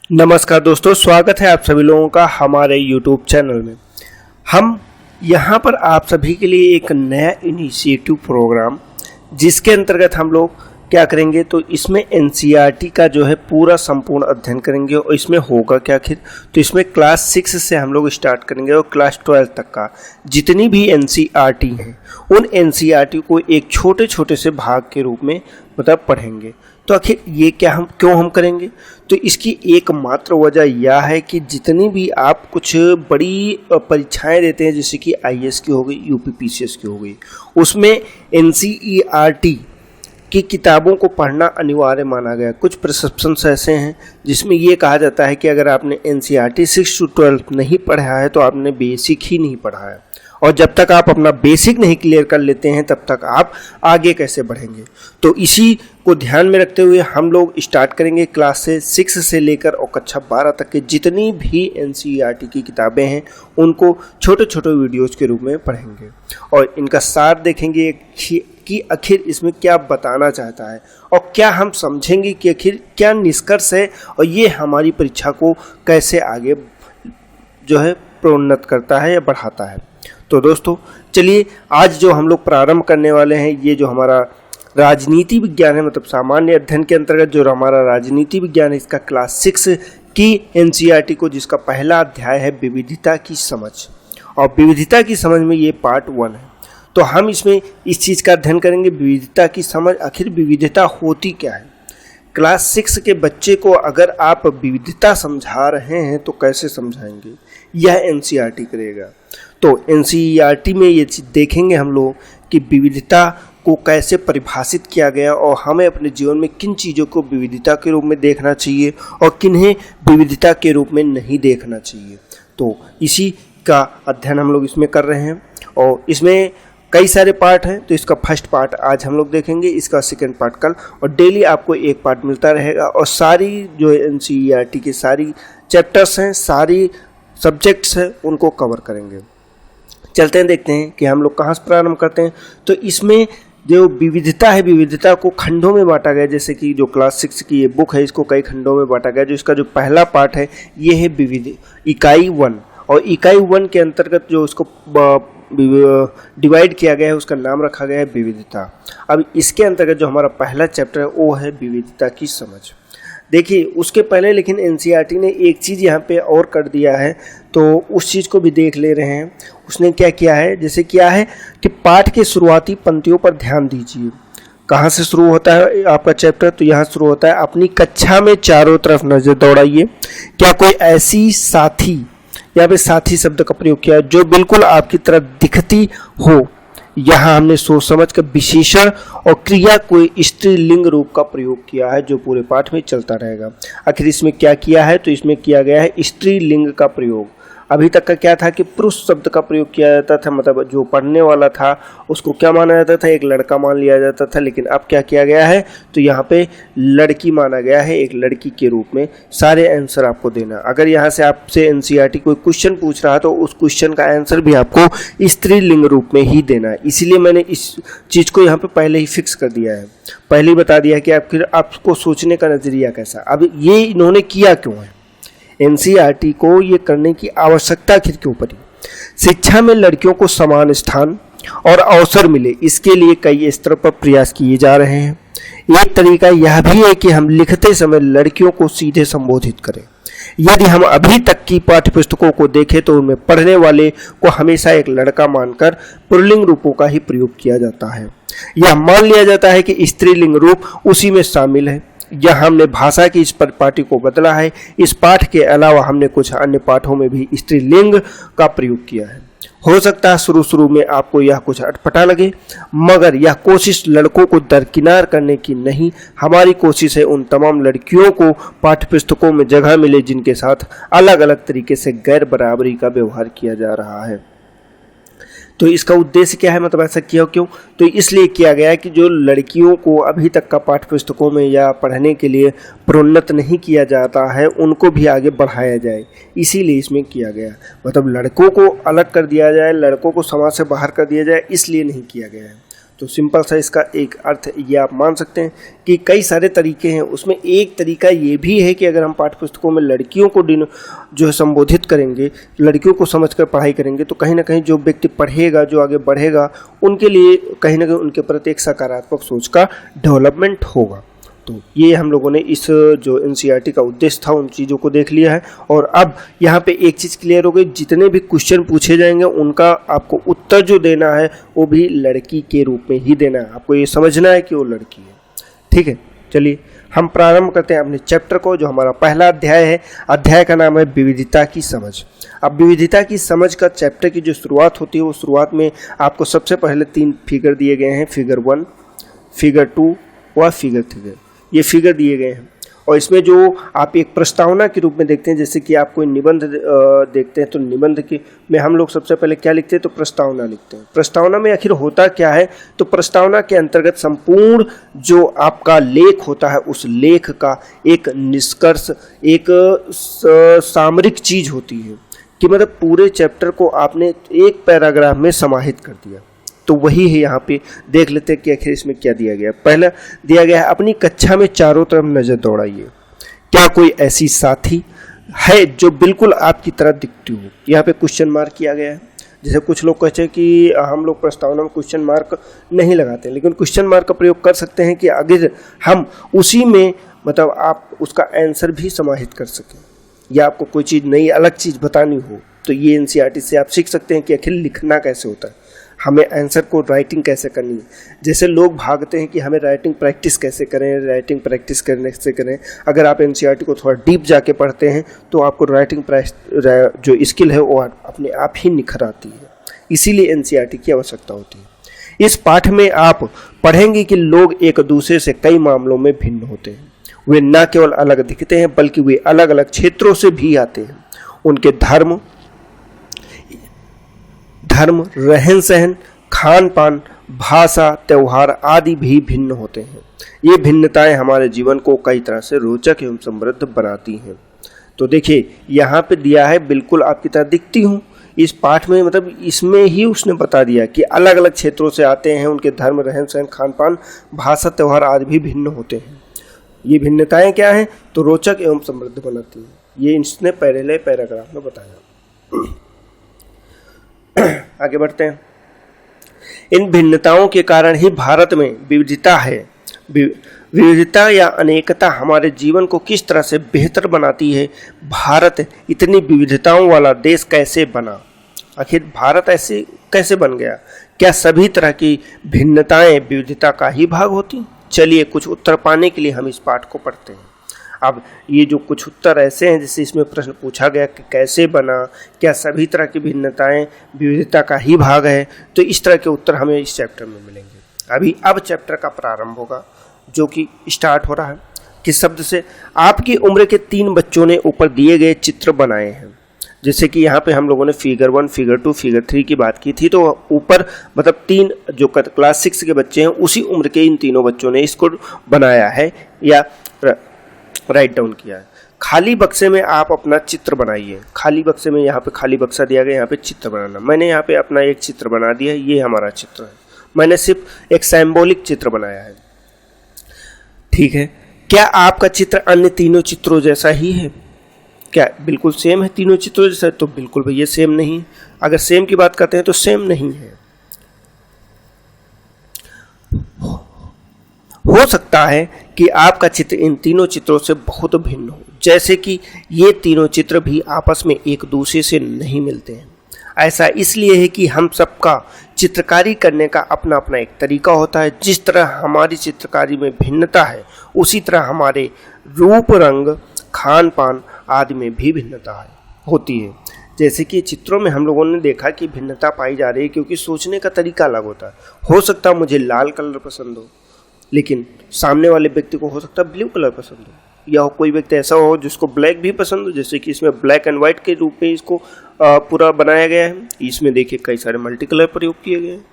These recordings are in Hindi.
नमस्कार दोस्तों, स्वागत है आप सभी लोगों का हमारे YouTube चैनल में। हम यहाँ पर आप सभी के लिए एक नया इनिशिएटिव प्रोग्राम जिसके अंतर्गत हम लोग क्या करेंगे, तो इसमें NCERT का जो है पूरा संपूर्ण अध्ययन करेंगे। और इसमें होगा क्या आखिर, तो इसमें क्लास 6 से हम लोग स्टार्ट करेंगे और क्लास 12 तक का जितनी भी NCERT हैं उन NCERT को एक छोटे छोटे से भाग के रूप में पढ़ेंगे। तो आखिर ये क्यों हम करेंगे, तो इसकी एकमात्र वजह यह है कि जितनी भी आप कुछ बड़ी परीक्षाएं देते हैं, जैसे कि IAS की हो गई, UPPCS की हो गई, उसमें NCERT की किताबों को पढ़ना अनिवार्य माना गया। कुछ प्रिस्क्रिप्शंस ऐसे हैं जिसमें ये कहा जाता है कि अगर आपने NCERT 6 to 12 नहीं पढ़ा है तो आपने बेसिक ही नहीं पढ़ा है, और जब तक आप अपना बेसिक नहीं क्लियर कर लेते हैं तब तक आप आगे कैसे बढ़ेंगे। तो इसी को ध्यान में रखते हुए हम लोग स्टार्ट करेंगे क्लास से 6 से लेकर और कक्षा 12 तक के जितनी भी NCERT की किताबें हैं उनको छोटे छोटे वीडियोज़ के रूप में पढ़ेंगे और इनका सार देखेंगे कि आखिर इसमें क्या बताना चाहता है और क्या हम समझेंगे कि आखिर क्या निष्कर्ष है और ये हमारी परीक्षा को कैसे आगे जो है प्रोन्नत करता है या बढ़ाता है। तो दोस्तों चलिए, आज जो हम लोग प्रारंभ करने वाले हैं, ये जो हमारा राजनीति विज्ञान है, मतलब सामान्य अध्ययन के अंतर्गत जो हमारा राजनीति विज्ञान है, इसका क्लास 6 की NCERT को जिसका पहला अध्याय है विविधता की समझ, और विविधता की समझ में ये पार्ट 1 है। तो हम इसमें इस चीज़ का अध्ययन करेंगे, विविधता की समझ, आखिर विविधता होती क्या है। क्लास 6 के बच्चे को अगर आप विविधता समझा रहे हैं तो कैसे समझाएंगे, यह NCERT करेगा। तो NCERT में ये चीज़ देखेंगे हम लोग कि विविधता को कैसे परिभाषित किया गया और हमें अपने जीवन में किन चीज़ों को विविधता के रूप में देखना चाहिए और किन्हें विविधता के रूप में नहीं देखना चाहिए। तो इसी का अध्ययन हम लोग इसमें कर रहे हैं और इसमें कई सारे पार्ट हैं। तो इसका फर्स्ट पार्ट आज हम लोग देखेंगे, इसका सेकंड पार्ट कल, और डेली आपको एक पार्ट मिलता रहेगा और सारी जो NCERT की सारी चैप्टर्स हैं, सारी सब्जेक्ट्स हैं, उनको कवर करेंगे। चलते हैं, देखते हैं कि हम लोग कहाँ से प्रारंभ करते हैं। तो इसमें जो विविधता है, विविधता को खंडों में बांटा गया, जैसे कि जो क्लास 6 की ये बुक है इसको कई खंडों में बांटा गया। जो इसका जो पहला पार्ट है ये है इकाई 1, और इकाई 1 के अंतर्गत जो इसको डिवाइड किया गया है उसका नाम रखा गया है विविधता। अब इसके अंतर्गत जो हमारा पहला चैप्टर है वो है विविधता की समझ। देखिए उसके पहले लेकिन NCERT ने एक चीज़ यहाँ पे और कर दिया है, तो उस चीज़ को भी देख ले रहे हैं। उसने क्या किया है, जैसे किया है कि पाठ के शुरुआती पंक्तियों पर ध्यान दीजिए। कहाँ से शुरू होता है आपका चैप्टर, तो यहाँ शुरू होता है, अपनी कक्षा में चारों तरफ नजर दौड़ाइए। क्या कोई ऐसी साथी, यहाँ पे साथी शब्द का प्रयोग किया है, जो बिल्कुल आपकी तरफ दिखती हो। यहाँ हमने सोच समझ कर विशेषण और क्रिया कोई स्त्रीलिंग रूप का प्रयोग किया है जो पूरे पाठ में चलता रहेगा। आखिर इसमें क्या किया है, तो इसमें किया गया है स्त्रीलिंग का प्रयोग। अभी तक का क्या था कि पुरुष शब्द का प्रयोग किया जाता था, मतलब जो पढ़ने वाला था उसको क्या माना जाता था, एक लड़का मान लिया जाता था। लेकिन अब क्या किया गया है, तो यहाँ पे लड़की माना गया है, एक लड़की के रूप में सारे आंसर आपको देना। अगर यहाँ से आपसे NCERT कोई क्वेश्चन पूछ रहा है तो उस क्वेश्चन का आंसर भी आपको स्त्रीलिंग रूप में ही देना है। इसीलिए मैंने इस चीज़ को यहाँ पे पहले ही फिक्स कर दिया है, पहले ही बता दिया कि आपको सोचने का नज़रिया कैसा। अब ये इन्होंने किया क्यों है, NCERT को ये करने की आवश्यकता आखिर क्यों पड़ी। शिक्षा में लड़कियों को समान स्थान और अवसर मिले, इसके लिए कई स्तर पर प्रयास किए जा रहे हैं। एक तरीका यह भी है कि हम लिखते समय लड़कियों को सीधे संबोधित करें। यदि हम अभी तक की पाठ्य पुस्तकों को देखें तो उनमें पढ़ने वाले को हमेशा एक लड़का मानकर पुल्लिंग रूपों का ही प्रयोग किया जाता है। यह मान लिया जाता है कि स्त्रीलिंग रूप उसी में शामिल है। यह हमने भाषा की इस पाठ्य को बदला है। इस पाठ के अलावा हमने कुछ अन्य पाठों में भी स्त्रीलिंग का प्रयोग किया है। हो सकता है शुरू में आपको यह कुछ अटपटा लगे, मगर यह कोशिश लड़कों को दरकिनार करने की नहीं, हमारी कोशिश है उन तमाम लड़कियों को पाठ्य पुस्तकों में जगह मिले जिनके साथ अलग अलग तरीके से गैर बराबरी का व्यवहार किया जा रहा है। तो इसका उद्देश्य क्या है, मतलब ऐसा किया क्यों, तो इसलिए किया गया है कि जो लड़कियों को अभी तक का पाठ्य पुस्तकों में या पढ़ने के लिए प्रोन्नत नहीं किया जाता है उनको भी आगे बढ़ाया जाए, इसीलिए इसमें किया गया। मतलब लड़कों को अलग कर दिया जाए, लड़कों को समाज से बाहर कर दिया जाए, इसलिए नहीं किया गया है। तो सिंपल सा इसका एक अर्थ ये आप मान सकते हैं कि कई सारे तरीके हैं। उसमें एक तरीका ये भी है कि अगर हम पाठ्यपुस्तकों में लड़कियों को जो है संबोधित करेंगे, लड़कियों को समझकर पढ़ाई करेंगे, तो कहीं ना कहीं जो व्यक्ति पढ़ेगा, जो आगे बढ़ेगा, उनके लिए कहीं ना कहीं उनके प्रति एक सकारात्मक सोच का डेवलपमेंट होगा। तो ये हम लोगों ने इस जो एनसीईआरटी का उद्देश्य था उन चीज़ों को देख लिया है। और अब यहाँ पे एक चीज़ क्लियर हो गई, जितने भी क्वेश्चन पूछे जाएंगे उनका आपको उत्तर जो देना है वो भी लड़की के रूप में ही देना है। आपको ये समझना है कि वो लड़की है। ठीक है, चलिए हम प्रारंभ करते हैं अपने चैप्टर को, जो हमारा पहला अध्याय है। अध्याय का नाम है विविधता की समझ। अब विविधता की समझ का चैप्टर की जो शुरुआत होती है वो शुरुआत में आपको सबसे पहले 3 फिगर दिए गए हैं, फिगर 1, फिगर 2 व फिगर 3। ये फिगर दिए गए हैं और इसमें जो आप एक प्रस्तावना के रूप में देखते हैं, जैसे कि आप कोई निबंध देखते हैं तो निबंध के में हम लोग सबसे पहले क्या लिखते हैं, तो प्रस्तावना लिखते हैं। प्रस्तावना में आखिर होता क्या है, तो प्रस्तावना के अंतर्गत संपूर्ण जो आपका लेख होता है उस लेख का एक निष्कर्ष, एक सामरिक चीज होती है कि मतलब पूरे चैप्टर को आपने एक पैराग्राफ में समाहित कर दिया। तो वही है, यहाँ पे देख लेते हैं कि आखिर इसमें क्या दिया गया है। पहला दिया गया है, अपनी कक्षा में चारों तरफ नजर दौड़ाइए, क्या कोई ऐसी साथी है जो बिल्कुल आपकी तरह दिखती हो। यहाँ पे क्वेश्चन मार्क किया गया है। जैसे कुछ लोग कहते हैं कि हम लोग प्रस्तावना में क्वेश्चन मार्क नहीं लगाते, लेकिन क्वेश्चन मार्क का प्रयोग कर सकते हैं कि अगर हम उसी में मतलब आप उसका आंसर भी समाहित कर सकें या आपको कोई चीज़ नई अलग चीज़ बतानी हो, तो ये एनसीईआरटी से आप सीख सकते हैं कि आखिर लिखना कैसे होता है, हमें आंसर को राइटिंग कैसे करनी है। जैसे लोग भागते हैं कि हमें राइटिंग प्रैक्टिस कैसे करें, राइटिंग प्रैक्टिस करने से करें। अगर आप एनसीईआरटी को थोड़ा डीप जाके पढ़ते हैं तो आपको राइटिंग जो स्किल है वो अपने आप ही निखर आती है। इसीलिए एनसीईआरटी की आवश्यकता होती है। इस पाठ में आप पढ़ेंगे कि लोग एक दूसरे से कई मामलों में भिन्न होते हैं। वे न केवल अलग दिखते हैं बल्कि वे अलग अलग क्षेत्रों से भी आते हैं। उनके धर्म, रहन सहन, खान पान, भाषा, त्यौहार आदि भी भिन्न होते हैं। ये भिन्नताएं हमारे जीवन को कई तरह से रोचक एवं समृद्ध बनाती हैं। तो देखिए यहाँ पे दिया है बिल्कुल आपकी तरह दिखती हूँ। इस पाठ में मतलब इसमें ही उसने बता दिया कि अलग अलग क्षेत्रों से आते हैं, उनके धर्म, रहन सहन, खान पान, भाषा, त्यौहार आदि भी भिन्न होते हैं। ये भिन्नताएं क्या हैं, तो रोचक एवं समृद्ध बनाती हैं। ये इसने पहले पैराग्राफ में बताया। आगे बढ़ते हैं। इन भिन्नताओं के कारण ही भारत में विविधता है। विविधता या अनेकता हमारे जीवन को किस तरह से बेहतर बनाती है। भारत इतनी विविधताओं वाला देश कैसे बना, आखिर भारत ऐसे कैसे बन गया। क्या सभी तरह की भिन्नताएं विविधता का ही भाग होती। चलिए कुछ उत्तर पाने के लिए हम इस पाठ को पढ़ते हैं। अब ये जो कुछ उत्तर ऐसे हैं, जैसे इसमें प्रश्न पूछा गया कि कैसे बना, क्या सभी तरह की भिन्नताएं विविधता का ही भाग है, तो इस तरह के उत्तर हमें इस चैप्टर में मिलेंगे। अब चैप्टर का प्रारंभ होगा, जो कि स्टार्ट हो रहा है किस शब्द से। आपकी उम्र के 3 बच्चों ने ऊपर दिए गए चित्र बनाए हैं। जैसे कि यहाँ पे हम लोगों ने फिगर 1, फिगर 2, फिगर 3 की बात की थी, तो ऊपर मतलब 3 जो क्लास 6 के बच्चे हैं उसी उम्र के इन तीनों बच्चों ने इसको बनाया है या राइट डाउन किया है। खाली बक्से में आप अपना चित्र बनाइए। खाली बक्से में यहाँ पे खाली बक्सा दिया गया, यहाँ पे चित्र बनाना। मैंने यहाँ पे अपना एक चित्र बना दिया, ये हमारा चित्र है। मैंने सिर्फ एक सिंबॉलिक चित्र बनाया है, ठीक है। क्या आपका चित्र अन्य तीनों चित्रों जैसा ही है? क्या बिल्कुल सेम है तीनों चित्रों जैसा? तो बिल्कुल भैया सेम नहीं है। अगर सेम की बात करते हैं तो सेम नहीं है। हो सकता है कि आपका चित्र इन तीनों चित्रों से बहुत भिन्न हो, जैसे कि ये तीनों चित्र भी आपस में एक दूसरे से नहीं मिलते हैं। ऐसा इसलिए है कि हम सबका चित्रकारी करने का अपना अपना एक तरीका होता है। जिस तरह हमारी चित्रकारी में भिन्नता है, उसी तरह हमारे रूप, रंग, खान पान आदि में भी भिन्नता होती है। जैसे कि चित्रों में हम लोगों ने देखा कि भिन्नता पाई जा रही है क्योंकि सोचने का तरीका अलग होता है। हो सकता है मुझे लाल कलर पसंद हो, लेकिन सामने वाले व्यक्ति को हो सकता है ब्लू कलर पसंद हो, या कोई व्यक्ति ऐसा हो जिसको ब्लैक भी पसंद हो। जैसे कि इसमें ब्लैक एंड व्हाइट के रूप में इसको पूरा बनाया गया है। इसमें देखिए कई सारे मल्टी कलर प्रयोग किए गए हैं,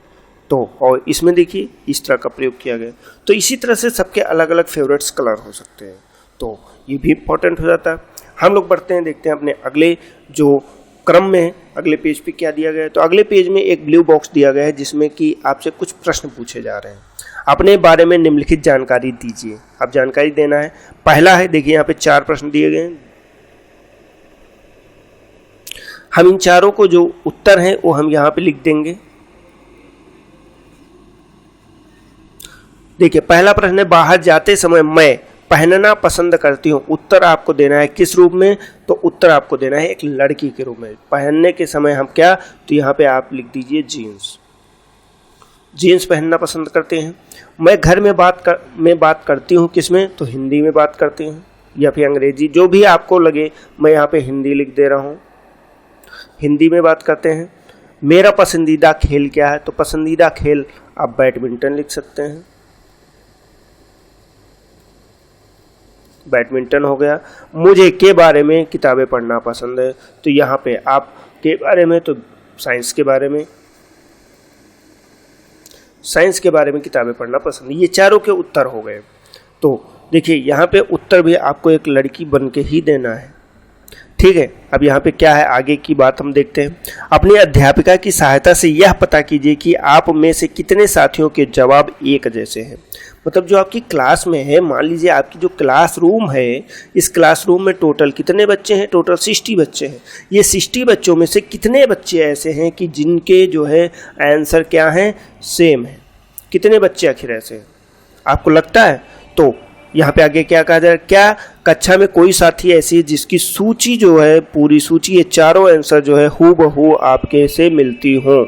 तो और इसमें देखिए इस तरह का प्रयोग किया गया। तो इसी तरह से सबके अलग अलग फेवरेट्स कलर हो सकते हैं, तो ये भी इम्पोर्टेंट हो जाता है। हम लोग बढ़ते हैं, देखते हैं अपने अगले जो क्रम में अगले पेज पे क्या दिया गया है, तो अगले पेज में एक ब्लू बॉक्स दिया गया है जिसमें कि आपसे कुछ प्रश्न पूछे जा रहे हैं। अपने बारे में निम्नलिखित जानकारी दीजिए। अब जानकारी देना है। पहला है, देखिए यहाँ पे 4 प्रश्न दिए गए हैं। हम इन चारों को जो उत्तर हैं वो हम यहाँ पे लिख देंगे। देखिए पहला प्रश्न है, बाहर जाते समय मैं पहनना पसंद करती हूँ। उत्तर आपको देना है किस रूप में, तो उत्तर आपको देना है एक लड़की के रूप में। पहनने के समय हम क्या, तो यहाँ पे आप लिख दीजिए जीन्स। जीन्स पहनना पसंद करते हैं। मैं घर में बात करती हूँ किसमें, तो हिंदी में बात करती हूँ या फिर अंग्रेजी, जो भी आपको लगे। मैं यहाँ पे हिंदी लिख दे रहा हूँ, हिंदी में बात करते हैं। मेरा पसंदीदा खेल क्या है, तो पसंदीदा खेल आप बैडमिंटन लिख सकते हैं, बैडमिंटन हो गया। मुझे के बारे में किताबें पढ़ना पसंद है, तो यहाँ पे आप के बारे में, तो साइंस के बारे में, साइंस के बारे में किताबें पढ़ना पसंद है। ये चारों के उत्तर हो गए। तो देखिए यहाँ पे उत्तर भी आपको एक लड़की बन के ही देना है, ठीक है। अब यहाँ पे क्या है, आगे की बात हम देखते हैं। अपनी अध्यापिका की सहायता से यह पता कीजिए कि आप में से कितने साथियों के जवाब एक जैसे हैं। मतलब जो आपकी क्लास में है, मान लीजिए आपकी जो क्लासरूम है, इस क्लासरूम में टोटल कितने बच्चे हैं, टोटल 60 बच्चे हैं। ये 60 बच्चों में से कितने बच्चे ऐसे हैं कि जिनके जो है आंसर क्या हैं, सेम है। कितने बच्चे आखिर ऐसे हैं आपको लगता है। तो यहाँ पे आगे क्या कहा जाए, क्या कक्षा में कोई साथी ऐसी है जिसकी सूची जो है, पूरी सूची, ये चारों आंसर जो है हूबहू आपके से मिलती हो।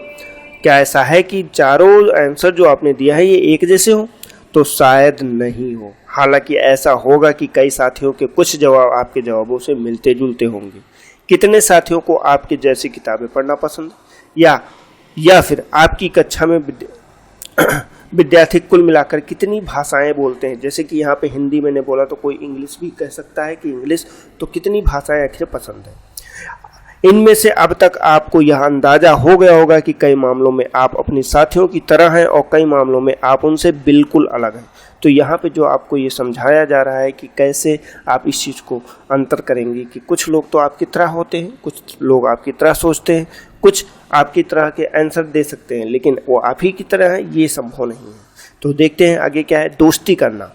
क्या ऐसा है कि चारों आंसर जो आपने दिया है ये एक जैसे हो, तो शायद नहीं हो। हालांकि ऐसा होगा कि कई साथियों के कुछ जवाब आपके जवाबों से मिलते जुलते होंगे। कितने साथियों को आपके जैसी किताबें पढ़ना पसंद, या फिर आपकी कक्षा में विद्यार्थी कुल मिलाकर कितनी भाषाएं बोलते हैं। जैसे कि यहाँ पे हिंदी मैंने बोला, तो कोई इंग्लिश भी कह सकता है कि इंग्लिश, तो कितनी भाषाएं आखिर पसंद है। इनमें से अब तक आपको यह अंदाजा हो गया होगा कि कई मामलों में आप अपने साथियों की तरह हैं और कई मामलों में आप उनसे बिल्कुल अलग हैं। तो यहाँ पे जो आपको ये समझाया जा रहा है कि कैसे आप इस चीज़ को अंतर करेंगे कि कुछ लोग तो आपकी तरह होते हैं, कुछ लोग आपकी तरह सोचते हैं, कुछ आपकी तरह के आंसर दे सकते हैं, लेकिन वो आप ही की तरह है, ये संभव नहीं है। तो देखते हैं आगे क्या है, दोस्ती करना।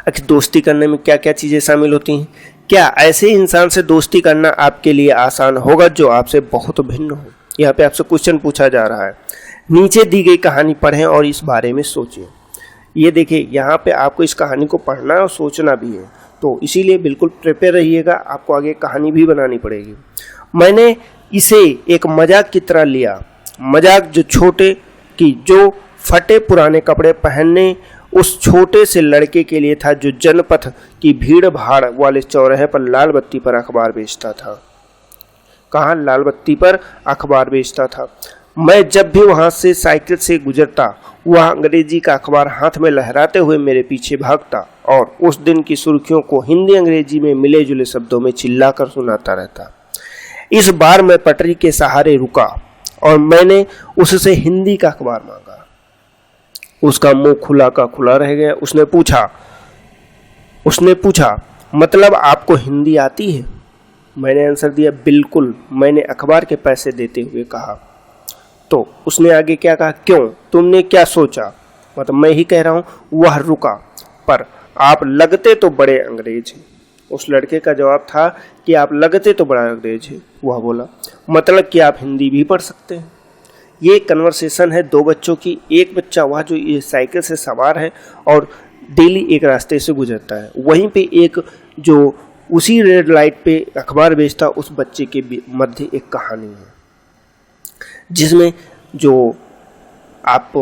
आखिर दोस्ती करने में क्या क्या चीज़ें शामिल होती हैं। क्या ऐसे इंसान से दोस्ती करना आपके लिए आसान होगा जो आपसे बहुत भिन्न हो। यहाँ पे आपसे क्वेश्चन पूछा जा रहा है। नीचे दी गई कहानी पढ़ें और इस बारे में सोचें। ये देखिए यहाँ पे आपको इस कहानी को पढ़ना और सोचना भी है, तो इसीलिए बिल्कुल प्रिपेयर रहिएगा। आपको आगे कहानी भी बनानी पड़ेगी। मैंने इसे एक मजाक की तरह लिया। मजाक जो फटे पुराने कपड़े पहनने उस छोटे से लड़के के लिए था जो जनपथ की भीड़ भाड़ वाले चौराहे पर लाल बत्ती पर अखबार बेचता था। कहाँ, लाल बत्ती पर अखबार बेचता था। मैं जब भी वहां से साइकिल से गुजरता, वह अंग्रेजी का अखबार हाथ में लहराते हुए मेरे पीछे भागता और उस दिन की सुर्खियों को हिंदी अंग्रेजी में मिले जुले शब्दों में चिल्लाकर सुनाता रहता। इस बार मैं पटरी के सहारे रुका और मैंने उससे हिंदी का अखबार मांगा। उसका मुंह खुला का खुला रह गया। उसने पूछा मतलब आपको हिंदी आती है। मैंने आंसर दिया बिल्कुल। मैंने अखबार के पैसे देते हुए कहा। तो उसने आगे क्या कहा, क्यों, तुमने क्या सोचा। मतलब मैं ही कह रहा हूँ। वह रुका, पर आप लगते तो बड़े अंग्रेज हैं। उस लड़के का जवाब था कि आप लगते तो बड़ा अंग्रेज हैं। वह बोला मतलब कि आप हिंदी भी पढ़ सकते हैं। ये कन्वर्सेशन है दो बच्चों की। एक बच्चा वह जो ये साइकिल से सवार है और डेली एक रास्ते से गुजरता है, वहीं पे एक जो उसी रेड लाइट पे अखबार बेचता, उस बच्चे के मध्य एक कहानी है जिसमें जो आप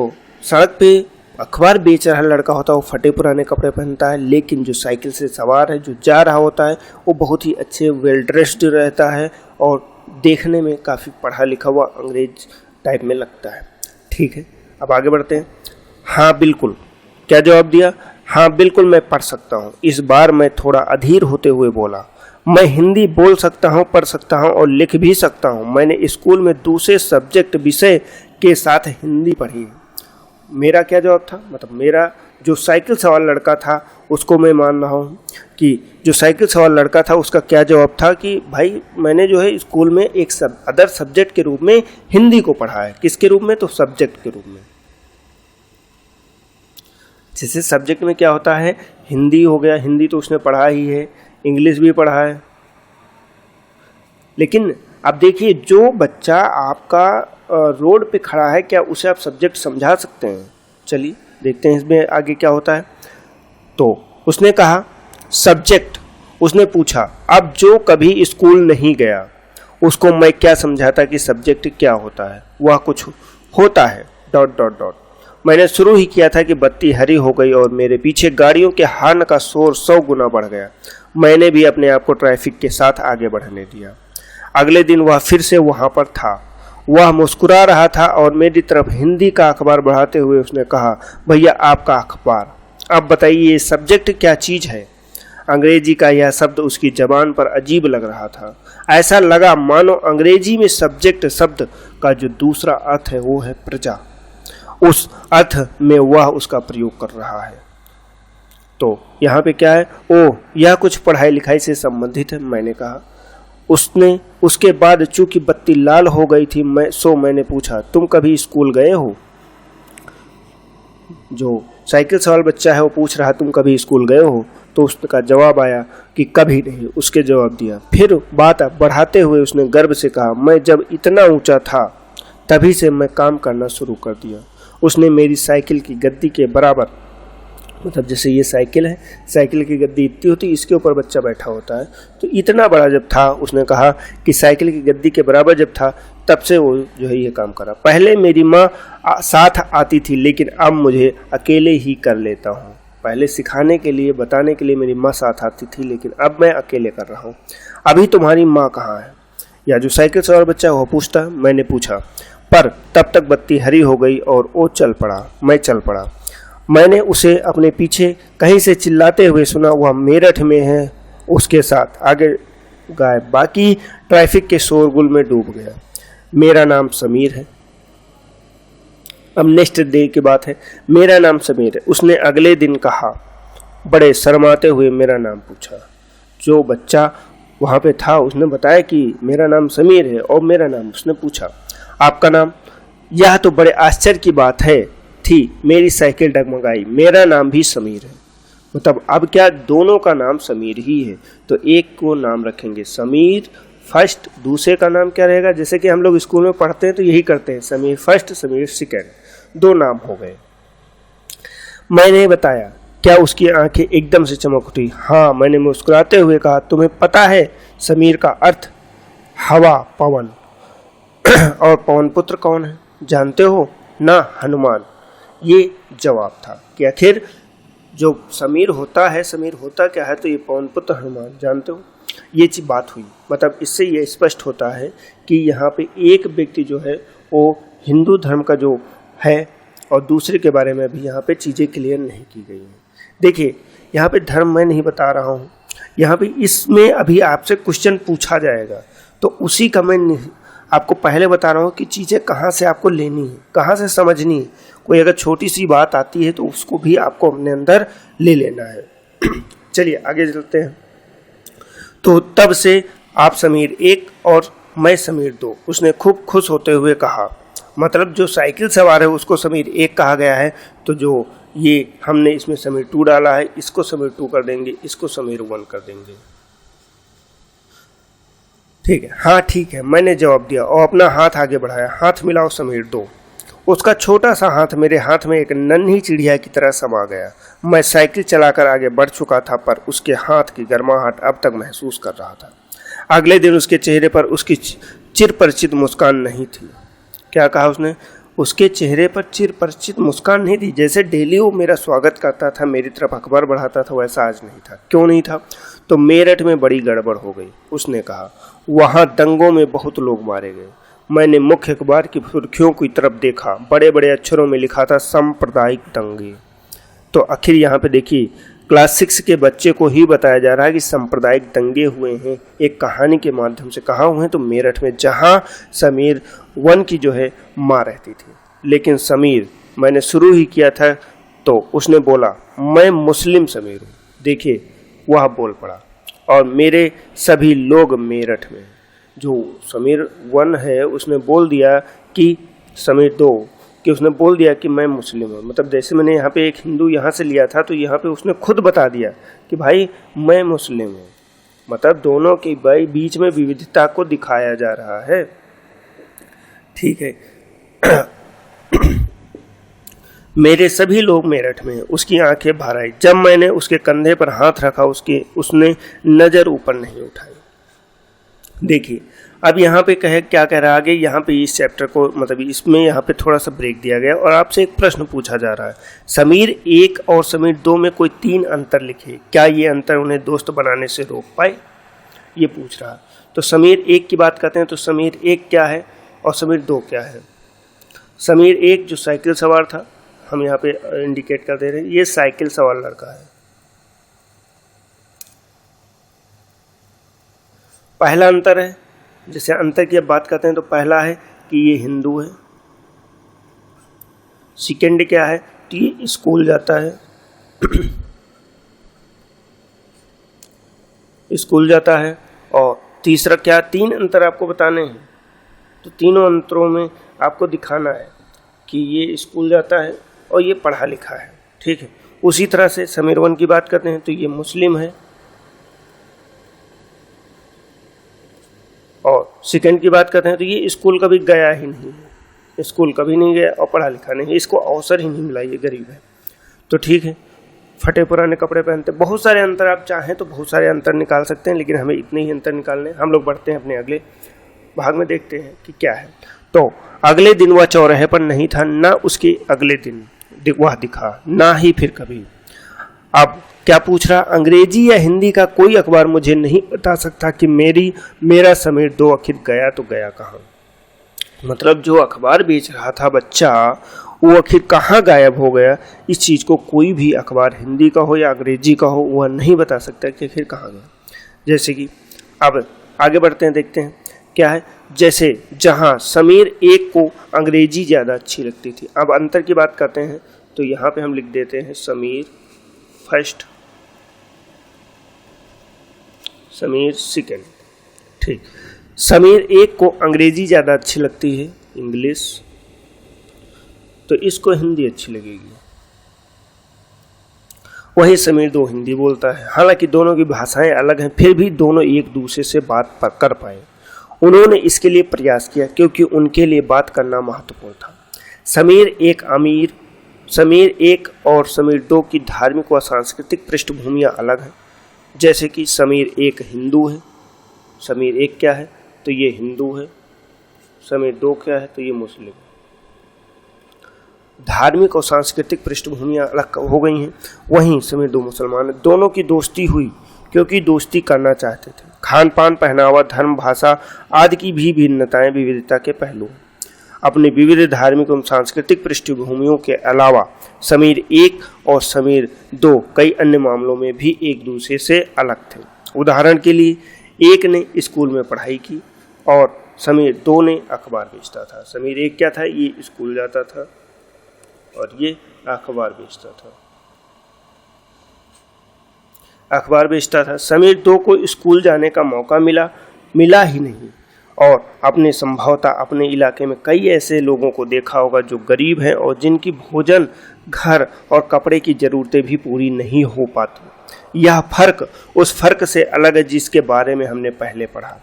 सड़क पे अखबार बेच रहा लड़का होता है वो फटे पुराने कपड़े पहनता है, लेकिन जो साइकिल से सवार है जो जा रहा होता है वो बहुत ही अच्छे वेल ड्रेस्ड रहता है और देखने में काफ़ी पढ़ा लिखा हुआ अंग्रेज टाइप में लगता है। ठीक है, अब आगे बढ़ते हैं। हाँ बिल्कुल, क्या जवाब दिया, हाँ बिल्कुल मैं पढ़ सकता हूँ। इस बार मैं थोड़ा अधीर होते हुए बोला, मैं हिंदी बोल सकता हूँ, पढ़ सकता हूँ और लिख भी सकता हूँ। मैंने स्कूल में दूसरे सब्जेक्ट विषय के साथ हिंदी पढ़ी है। मेरा क्या जवाब था, मतलब मेरा जो साइकिल सवार लड़का था उसको मैं मान रहा हूँ कि जो साइकिल सवार लड़का था उसका क्या जवाब था कि भाई मैंने जो है स्कूल में एक अदर सब्जेक्ट के रूप में हिंदी को पढ़ा है। किसके रूप में? तो सब्जेक्ट के रूप में। जैसे सब्जेक्ट में क्या होता है, हिंदी हो गया, हिंदी तो उसने पढ़ा ही है, इंग्लिश भी पढ़ा है। लेकिन अब देखिए, जो बच्चा आपका रोड पे खड़ा है, क्या उसे आप सब्जेक्ट समझा सकते हैं? चलिए देखते हैं इसमें आगे क्या होता है। तो उसने कहा सब्जेक्ट, उसने पूछा अब जो कभी स्कूल नहीं गया उसको मैं क्या समझाता कि सब्जेक्ट क्या होता है? वह कुछ होता है ... मैंने शुरू ही किया था कि बत्ती हरी हो गई और मेरे पीछे गाड़ियों के हॉर्न का शोर 100 गुना बढ़ गया। मैंने भी अपने आप को ट्रैफिक के साथ आगे बढ़ने दिया। अगले दिन वह फिर से वहां पर था। वह मुस्कुरा रहा था और मेरी तरफ हिंदी का अखबार बढ़ाते हुए उसने कहा, भैया आपका अखबार, अब बताइए ये सब्जेक्ट क्या चीज़ है? अंग्रेजी का यह शब्द उसकी जबान पर अजीब लग रहा था। ऐसा लगा मानो अंग्रेजी में सब्जेक्ट शब्द का जो दूसरा अर्थ है वो है प्रजा, उस अर्थ में वह उसका प्रयोग कर रहा है। तो यहाँ पे क्या है? ओह, यह कुछ पढ़ाई लिखाई से संबंधित है, मैंने कहा। उसके बाद चूंकि बत्ती लाल हो गई थी, मैंने पूछा, तुम कभी स्कूल गए हो? जो साइकिल सवार बच्चा है वो पूछ रहा, तुम कभी स्कूल गए हो? तो उसका जवाब आया कि कभी नहीं। उसके जवाब दिया। फिर बात बढ़ाते हुए उसने गर्व से कहा, मैं जब इतना ऊंचा था तभी से मैं काम करना शुरू कर दिया। उसने मेरी साइकिल की गद्दी के बराबर, मतलब जैसे ये साइकिल है, साइकिल की गद्दी इतनी होती, इसके ऊपर बच्चा बैठा होता है, तो इतना बड़ा जब था, उसने कहा कि साइकिल की गद्दी के बराबर जब था तब से वो जो है ये काम करा। पहले मेरी माँ साथ आती थी, लेकिन अब मुझे अकेले ही कर लेता हूँ। पहले सिखाने के लिए, बताने के लिए मेरी माँ साथ आती थी, लेकिन अब मैं अकेले कर रहा हूँ। अभी तुम्हारी माँ कहाँ है? या जो साइकिल सवार बच्चा वो पूछता। मैंने पूछा, पर तब तक बत्ती हरी हो गई और वो चल पड़ा। मैं चल पड़ा। मैंने उसे अपने पीछे कहीं से चिल्लाते हुए सुना, वह मेरठ में है। उसके साथ आगे गायब। बाकी ट्रैफिक के शोरगुल में डूब गया। मेरा नाम समीर है। अब नेक्स्ट डे की बात है। मेरा नाम समीर है, उसने अगले दिन कहा। बड़े शर्माते हुए मेरा नाम पूछा। जो बच्चा वहाँ पे था उसने बताया कि मेरा नाम समीर है, और मेरा नाम उसने पूछा, आपका नाम? यह तो बड़े आश्चर्य की बात है थी। मेरी साइकिल डगमगाई। मेरा नाम भी समीर है। मतलब अब क्या दोनों का नाम समीर ही है, तो एक को नाम रखेंगे समीर फर्स्ट, दूसरे का नाम क्या रहेगा? जैसे कि हम लोग स्कूल में पढ़ते हैं तो यही करते हैं, समीर फर्स्ट, समीर सेकंड, दो नाम हो गए। मैंने बताया। क्या उसकी आंखें एकदम से चमक उठी? हाँ, मैंने मुस्कुराते हुए कहा, तुम्हें पता है समीर का अर्थ? हवा, पवन। और पवन पुत्र कौन है जानते हो ना? हनुमान। ये जवाब था कि आखिर जो समीर होता है, समीर होता क्या है? तो ये पवन पुत्र हनुमान, जानते हो? ये चीज बात हुई। मतलब इससे ये स्पष्ट होता है कि यहाँ पे एक व्यक्ति जो है वो हिंदू धर्म का जो है, और दूसरे के बारे में भी यहाँ पे चीज़ें क्लियर नहीं की गई हैं। देखिए, यहाँ पे धर्म मैं नहीं बता रहा हूँ, यहाँ पे इसमें अभी आपसे क्वेश्चन पूछा जाएगा, तो उसी का मैं आपको पहले बता रहा हूँ कि चीज़ें कहाँ से आपको लेनी है, कहाँ से समझनी है। कोई अगर छोटी सी बात आती है तो उसको भी आपको अपने अंदर ले लेना है। चलिए आगे चलते हैं। तो तब से आप समीर एक और मैं समीर दो, उसने खूब खुश होते हुए कहा। मतलब जो साइकिल सवार है उसको समीर एक कहा गया है, तो जो ये हमने इसमें समीर 2 डाला है, इसको समीर 2 कर देंगे, इसको समीर 1 कर देंगे। ठीक है? हाँ ठीक है, मैंने जवाब दिया और अपना हाथ आगे बढ़ाया। हाथ मिलाओ समीर 2। उसका छोटा सा हाथ मेरे हाथ में एक नन्ही चिड़िया की तरह समा गया। मैं साइकिल चलाकर आगे बढ़ चुका था, पर उसके हाथ की गर्माहट अब तक महसूस कर रहा था। अगले दिन उसके चेहरे पर उसकी चिरपरिचित मुस्कान नहीं थी। क्या कहा उसने? उसके चेहरे पर चिरपरिचित मुस्कान नहीं थी। जैसे डेली वो मेरा स्वागत करता था, मेरी तरफ अखबार बढ़ाता था, वैसा आज नहीं था। क्यों नहीं था? तो मेरठ में बड़ी गड़बड़ हो गई, उसने कहा। वहाँ दंगों में बहुत लोग मारे गए। मैंने मुख्य अखबार की सुर्खियों की तरफ देखा। बड़े बड़े अक्षरों में लिखा था सांप्रदायिक दंगे। तो आखिर यहाँ पे देखिए, क्लास 6 के बच्चे को ही बताया जा रहा है कि सांप्रदायिक दंगे हुए हैं, एक कहानी के माध्यम से। कहाँ हुए हैं? तो मेरठ में, जहाँ समीर 1 की जो है माँ रहती थी। लेकिन समीर, मैंने शुरू ही किया था तो उसने बोला मैं मुस्लिम समीर हूँ। देखिए वह बोल पड़ा और मेरे सभी लोग मेरठ में। जो समीर 1 है उसने बोल दिया कि समीर 2 कि उसने बोल दिया कि मैं मुस्लिम हूँ। मतलब जैसे मैंने यहाँ पे एक हिंदू यहाँ से लिया था तो यहाँ पे उसने खुद बता दिया कि भाई मैं मुस्लिम हूँ। मतलब दोनों के भाई बीच में विविधता को दिखाया जा रहा है। ठीक है। मेरे सभी लोग मेरठ में। उसकी आंखें भर आई। जब मैंने उसके कंधे पर हाथ रखा उसने नज़र ऊपर नहीं उठाई। देखिए अब यहाँ पे क्या कह रहा है आगे। यहाँ पे इस चैप्टर को मतलब इसमें यहाँ पे थोड़ा सा ब्रेक दिया गया और आपसे एक प्रश्न पूछा जा रहा है, समीर 1 और समीर 2 में कोई 3 अंतर लिखे, क्या ये अंतर उन्हें दोस्त बनाने से रोक पाए, ये पूछ रहा है। तो समीर 1 की बात करते हैं तो समीर 1 क्या है और समीर 2 क्या है। समीर 1 जो साइकिल सवार था, हम यहाँ पे इंडिकेट कर दे रहे हैं, ये साइकिल सवार लड़का है। पहला अंतर है, जैसे अंतर की अब बात करते हैं तो पहला है कि ये हिंदू है। सेकेंड क्या है कि ये स्कूल जाता है स्कूल जाता है। और तीसरा क्या, 3 अंतर आपको बताने हैं। तो तीनों अंतरों में आपको दिखाना है कि ये स्कूल जाता है और ये पढ़ा लिखा है। ठीक है। उसी तरह से समीर 1 की बात करते हैं तो ये मुस्लिम है और सेकंड की बात करते हैं तो ये स्कूल कभी गया ही नहीं है, स्कूल कभी नहीं गया और पढ़ा लिखा नहीं, इसको अवसर ही नहीं मिला, ये गरीब है। तो ठीक है, फटे पुराने कपड़े पहनते। बहुत सारे अंतर आप चाहें तो बहुत सारे अंतर निकाल सकते हैं, लेकिन हमें इतने ही अंतर निकालने। हम लोग बढ़ते हैं अपने अगले भाग में, देखते हैं कि क्या है। तो अगले दिन वह चौराहे पर नहीं था, ना उसके अगले दिन वह दिखा, ना ही फिर कभी। अब क्या पूछ रहा, अंग्रेजी या हिंदी का कोई अखबार मुझे नहीं बता सकता कि मेरा समीर 2 आखिर गया तो गया कहाँ। मतलब जो अखबार बेच रहा था बच्चा, वो आखिर कहाँ गायब हो गया, इस चीज़ को कोई भी अखबार हिंदी का हो या अंग्रेजी का हो वह नहीं बता सकता कि आखिर कहाँ गया। जैसे कि अब आगे बढ़ते हैं, देखते हैं क्या है। जैसे जहाँ समीर 1 को अंग्रेजी ज़्यादा अच्छी लगती थी। अब अंतर की बात करते हैं तो यहाँ पे हम लिख देते हैं समीर 1, समीर 2। ठीक। समीर 1 को अंग्रेजी ज़्यादा अच्छी लगती है, इंग्लिश, तो इसको हिंदी अच्छी लगेगी। वही समीर 2 हिंदी बोलता है। हालांकि दोनों की भाषाएं अलग हैं, फिर भी दोनों एक दूसरे से बात कर पाए। उन्होंने इसके लिए प्रयास किया क्योंकि उनके लिए बात करना महत्वपूर्ण था। समीर 1 और समीर 2 की धार्मिक व सांस्कृतिक पृष्ठभूमियाँ अलग हैं। जैसे कि समीर 1 हिंदू है, समीर 1 क्या है तो ये हिंदू है, समीर 2 क्या है तो ये मुस्लिम है। धार्मिक और सांस्कृतिक पृष्ठभूमियाँ अलग हो गई हैं। वहीं समीर 2 मुसलमान है। दोनों की दोस्ती हुई क्योंकि दोस्ती करना चाहते थे। खान पान, पहनावा, धर्म, भाषा आदि की भी भिन्नताएं विविधता के पहलू। अपनी विविध धार्मिक एवं सांस्कृतिक पृष्ठभूमियों के अलावा समीर 1 और समीर 2 कई अन्य मामलों में भी एक दूसरे से अलग थे। उदाहरण के लिए 1 ने स्कूल में पढ़ाई की और समीर 2 ने अखबार बेचता था। समीर 1 क्या था, ये स्कूल जाता था और ये अखबार बेचता था। समीर 2 को स्कूल जाने का मौका मिला ही नहीं और अपने संभवतः अपने इलाके में कई ऐसे लोगों को देखा होगा जो गरीब हैं और जिनकी भोजन, घर और कपड़े की ज़रूरतें भी पूरी नहीं हो पाती। यह फर्क उस फर्क से अलग है जिसके बारे में हमने पहले पढ़ा।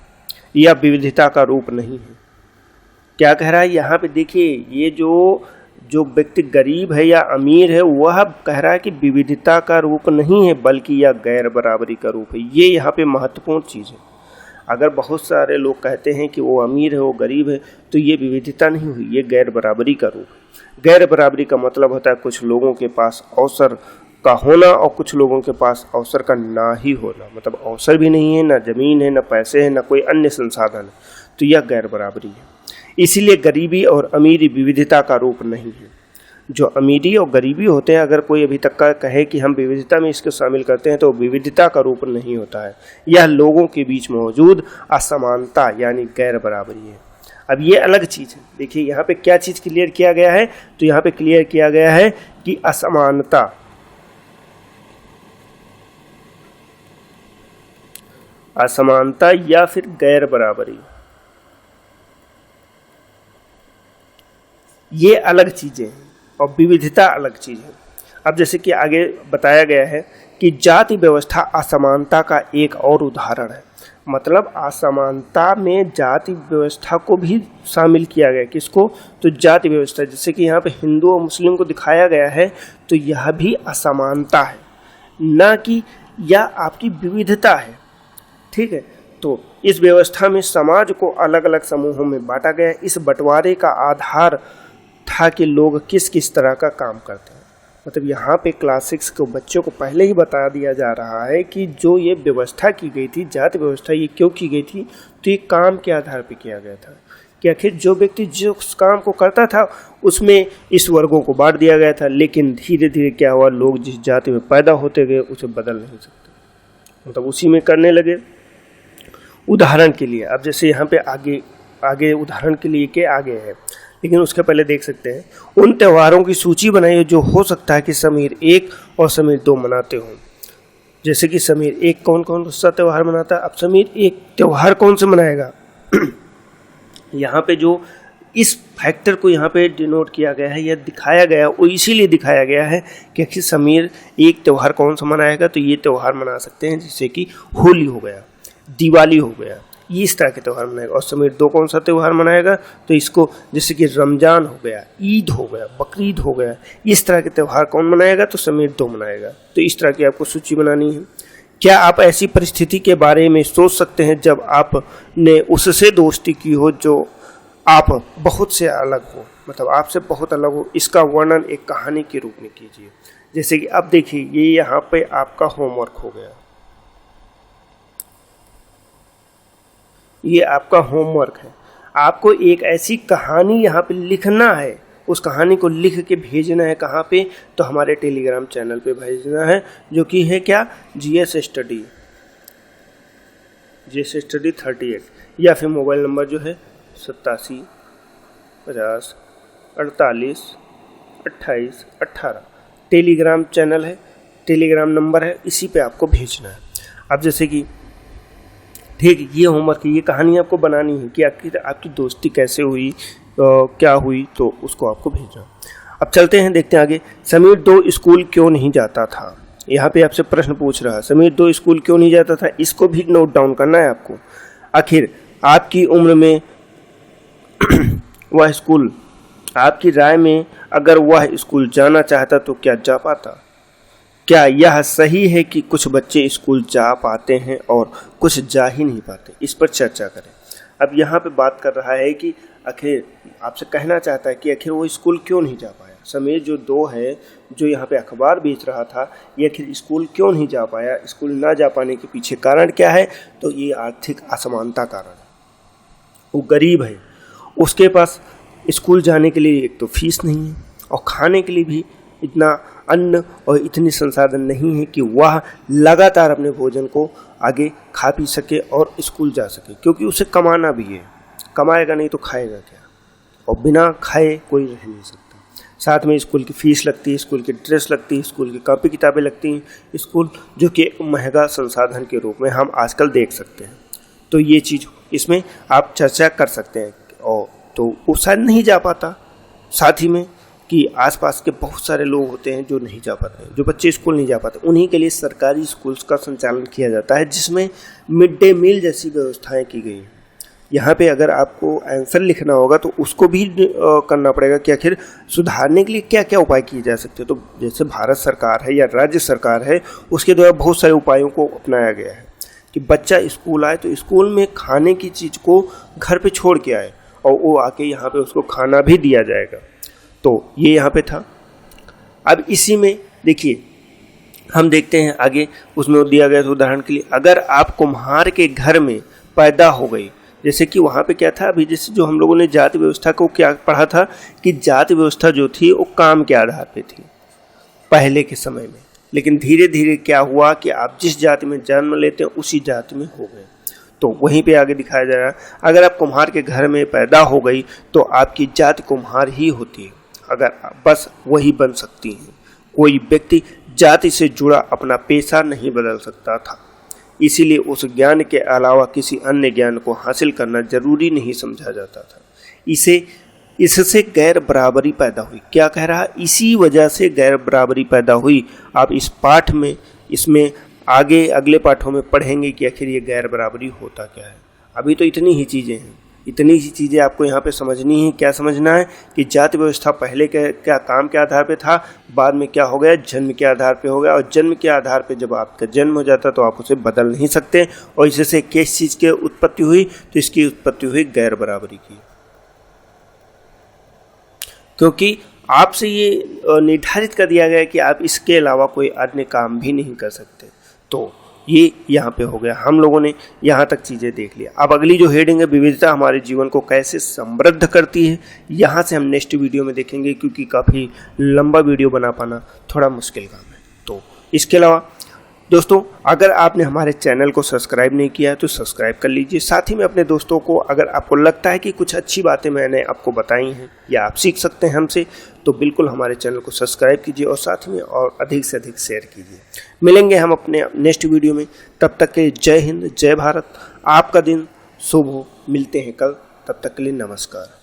यह विविधता का रूप नहीं है। क्या कह रहा है यहाँ पे, देखिए ये जो व्यक्ति गरीब है या अमीर है वह कह रहा है कि विविधता का रूप नहीं है बल्कि यह गैर बराबरी का रूप है। ये यहाँ पे महत्वपूर्ण चीज़ है। अगर बहुत सारे लोग कहते हैं कि वो अमीर है वो गरीब है तो ये विविधता नहीं हुई, ये गैर बराबरी का रूप है। गैर बराबरी का मतलब होता है कुछ लोगों के पास अवसर का होना और कुछ लोगों के पास अवसर का ना ही होना। मतलब अवसर भी नहीं है, ना ज़मीन है, ना पैसे हैं, ना कोई अन्य संसाधन है, तो यह गैर बराबरी है। इसीलिए गरीबी और अमीरी विविधता का रूप नहीं है। जो अमीरी और गरीबी होते हैं, अगर कोई अभी तक का कहे कि हम विविधता में इसको शामिल करते हैं तो विविधता का रूप नहीं होता है। यह लोगों के बीच मौजूद असमानता यानी गैर बराबरी है। अब ये अलग चीज़ है। देखिए यहाँ पे क्या चीज़ क्लियर किया गया है, तो यहाँ पे क्लियर किया गया है कि असमानता, असमानता या फिर गैर बराबरी, ये अलग चीजें हैं और विविधता अलग चीज है। अब जैसे कि आगे बताया गया है कि जाति व्यवस्था असमानता का एक और उदाहरण है। मतलब असमानता में जाति व्यवस्था को भी शामिल किया गया। किसको? तो जाति व्यवस्था। जैसे कि यहाँ पे हिंदू और मुस्लिम को दिखाया गया है, तो यह भी असमानता है, ना कि यह आपकी विविधता है। ठीक है, तो इस व्यवस्था में समाज को अलग अलग समूहों में बांटा गया। इस बंटवारे का आधार था कि लोग किस किस तरह का काम करते हैं। मतलब यहाँ पे क्लास 6 को बच्चों को पहले ही बता दिया जा रहा है कि जो ये व्यवस्था की गई थी, जाति व्यवस्था, ये क्यों की गई थी? तो ये काम के आधार पे किया गया था कि आखिर जो व्यक्ति जिस काम को करता था उसमें इस वर्गों को बांट दिया गया था। लेकिन धीरे धीरे क्या हुआ, लोग जिस जाति में पैदा होते गए उसे बदल नहीं सकते, मतलब उसी में करने लगे। उदाहरण के लिए अब जैसे यहाँ पे आगे उदाहरण के लिए के आगे है, लेकिन उसके पहले देख सकते हैं उन त्योहारों की सूची बनाइए जो हो सकता है कि समीर 1 और समीर 2 मनाते हों। जैसे कि समीर 1 कौन कौन सा त्यौहार मनाता है? अब समीर 1 त्यौहार कौन से मनाएगा? यहाँ पे जो इस फैक्टर को यहाँ पे डिनोट किया गया है या दिखाया गया है, वो इसीलिए दिखाया गया है कि आखिर समीर 1 त्यौहार कौन सा मनाएगा। तो ये त्यौहार मना सकते हैं जैसे कि होली हो गया, दिवाली हो गया, ये इस तरह के त्यौहार मनाएगा। और समीर 2 कौन सा त्यौहार मनाएगा? तो इसको जैसे कि रमजान हो गया, ईद हो गया, बकरीद हो गया, इस तरह के त्यौहार कौन मनाएगा? तो समीर 2 मनाएगा। तो इस तरह की आपको सूची बनानी है। क्या आप ऐसी परिस्थिति के बारे में सोच सकते हैं जब आपने उससे दोस्ती की हो जो आप बहुत से अलग हो, मतलब आपसे बहुत अलग हो? इसका वर्णन एक कहानी के रूप में कीजिए। जैसे कि अब देखिए, ये यहाँ पे आपका होमवर्क हो गया, ये आपका होमवर्क है। आपको एक ऐसी कहानी यहाँ पे लिखना है, उस कहानी को लिख के भेजना है। कहाँ पे? तो हमारे टेलीग्राम चैनल पे भेजना है, जो कि है क्या? जीएस स्टडी 38, या फिर मोबाइल नंबर जो है 87 50 48 28 18 टेलीग्राम चैनल है, टेलीग्राम नंबर है, इसी पे आपको भेजना है। अब जैसे कि ठीक ये होमवर्क, ये कहानी आपको बनानी है कि आपकी दोस्ती कैसे हुई, क्या हुई, तो उसको आपको भेजना। अब चलते हैं, देखते हैं आगे। समीर 2 स्कूल क्यों नहीं जाता था? यहाँ पे आपसे प्रश्न पूछ रहा है, समीर 2 स्कूल क्यों नहीं जाता था? इसको भी नोट डाउन करना है आपको। आखिर आपकी उम्र में वह स्कूल, आपकी राय में अगर वह स्कूल जाना चाहता तो क्या जा पाता? क्या यह सही है कि कुछ बच्चे स्कूल जा पाते हैं और कुछ जा ही नहीं पाते? इस पर चर्चा करें। अब यहाँ पे बात कर रहा है कि आखिर आपसे कहना चाहता है कि आखिर वो स्कूल क्यों नहीं जा पाया। समीर जो 2 है, जो यहाँ पे अखबार बेच रहा था, ये आखिर स्कूल क्यों नहीं जा पाया? स्कूल ना जा पाने के पीछे कारण क्या है? तो ये आर्थिक असमानता कारण है। वो गरीब है, उसके पास स्कूल जाने के लिए एक तो फीस नहीं है और खाने के लिए भी इतना अन्न और इतनी संसाधन नहीं है कि वह लगातार अपने भोजन को आगे खा पी सके और स्कूल जा सके, क्योंकि उसे कमाना भी है। कमाएगा नहीं तो खाएगा क्या? और बिना खाए कोई रह नहीं सकता। साथ में स्कूल की फीस लगती है, स्कूल की ड्रेस लगती है, स्कूल की कॉपी किताबें लगती हैं, स्कूल जो कि एक महंगा संसाधन के रूप में हम आजकल देख सकते हैं। तो ये चीज़ इसमें आप चर्चा कर सकते हैं। और तो वो शायद नहीं जा पाता। साथ ही में कि आसपास के बहुत सारे लोग होते हैं जो नहीं जा पाते हैं, जो बच्चे स्कूल नहीं जा पाते, उन्हीं के लिए सरकारी स्कूल्स का संचालन किया जाता है, जिसमें मिड डे मील जैसी व्यवस्थाएं की गई हैं। यहाँ पे अगर आपको आंसर लिखना होगा तो उसको भी करना पड़ेगा कि आखिर सुधारने के लिए क्या क्या उपाय किए जा सकते हैं। तो जैसे भारत सरकार है या राज्य सरकार है, उसके द्वारा बहुत सारे उपायों को अपनाया गया है कि बच्चा स्कूल आए तो स्कूल में खाने की चीज़ को घर पे छोड़ के आए और वो आके यहाँ पे उसको खाना भी दिया जाएगा। तो ये यहाँ पे था। अब इसी में देखिए हम देखते हैं आगे, उसमें दिया गया उदाहरण के लिए, अगर आप कुम्हार के घर में पैदा हो गई, जैसे कि वहाँ पे क्या था, अभी जैसे जो हम लोगों ने जाति व्यवस्था को क्या पढ़ा था कि जाति व्यवस्था जो थी वो काम के आधार पे थी पहले के समय में, लेकिन धीरे धीरे क्या हुआ कि आप जिस जाति में जन्म लेते हैं उसी जाति में हो गए। तो वहीं पे आगे दिखाया जा रहा है, अगर आप कुम्हार के घर में पैदा हो गई तो आपकी जाति कुम्हार ही होती है। अगर बस वही बन सकती हैं। कोई व्यक्ति जाति से जुड़ा अपना पेशा नहीं बदल सकता था, इसीलिए उस ज्ञान के अलावा किसी अन्य ज्ञान को हासिल करना जरूरी नहीं समझा जाता था। इससे गैर बराबरी पैदा हुई। क्या कह रहा है? इसी वजह से गैर बराबरी पैदा हुई। आप इस पाठ में, इसमें आगे अगले पाठों में पढ़ेंगे कि आखिर ये गैर बराबरी होता क्या है। अभी तो इतनी ही चीज़ें हैं, इतनी ही चीज़ें आपको यहाँ पे समझनी है। क्या समझना है कि जाति व्यवस्था पहले क्या काम के आधार पे था, बाद में क्या हो गया, जन्म के आधार पे हो गया। और जन्म के आधार पे जब आपका जन्म हो जाता तो आप उसे बदल नहीं सकते। और इससे किस चीज़ की उत्पत्ति हुई? तो इसकी उत्पत्ति हुई गैर बराबरी की, क्योंकि आपसे ये निर्धारित कर दिया गया कि आप इसके अलावा कोई अन्य काम भी नहीं कर सकते। तो ये यहाँ पे हो गया। हम लोगों ने यहाँ तक चीज़ें देख लिया। अब अगली जो हेडिंग है, विविधता हमारे जीवन को कैसे समृद्ध करती है, यहाँ से हम नेक्स्ट वीडियो में देखेंगे, क्योंकि काफ़ी लंबा वीडियो बना पाना थोड़ा मुश्किल काम है। तो इसके अलावा दोस्तों, अगर आपने हमारे चैनल को सब्सक्राइब नहीं किया है तो सब्सक्राइब कर लीजिए। साथ ही में अपने दोस्तों को, अगर आपको लगता है कि कुछ अच्छी बातें मैंने आपको बताई हैं या आप सीख सकते हैं हमसे, तो बिल्कुल हमारे चैनल को सब्सक्राइब कीजिए और साथ में और अधिक से अधिक शेयर कीजिए। मिलेंगे हम अपने नेक्स्ट वीडियो में। तब तक के लिए जय हिंद, जय भारत। आपका दिन शुभ हो। मिलते हैं कल, तब तक के लिए नमस्कार।